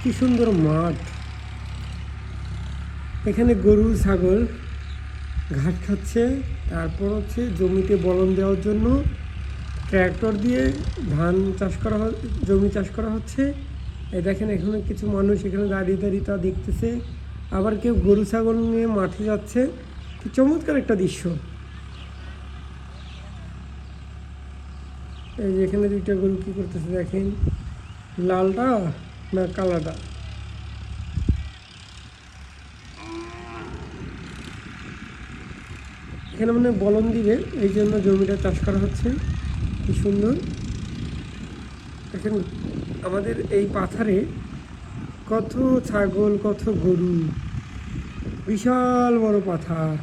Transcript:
কি সুন্দর মাঠ। এখানে গরু ছাগল ঘাস খাচ্ছে। তারপর হচ্ছে জমিতে বলন দেওয়ার জন্য ট্র্যাক্টর দিয়ে ধান চাষ করা জমি চাষ করা হচ্ছে। এই দেখেন এখানে কিছু মানুষ এখানে দাঁড়িয়ে দাঁড়িয়ে তা দেখতেছে, আবার কেউ গরু ছাগল নিয়ে মাঠে যাচ্ছে। কি চমৎকার একটা দৃশ্য। এই যে এখানে দুইটা গরু কী করতেছে দেখেন, লালটা না কালাটা। এখানে মানে বলন দিবে, এই জন্য জমিটা চাষ করা হচ্ছে। কি সুন্দর। দেখেন আমাদের এই পাথারে কত ছাগল, কত গরু, বিশাল বড় পাথার।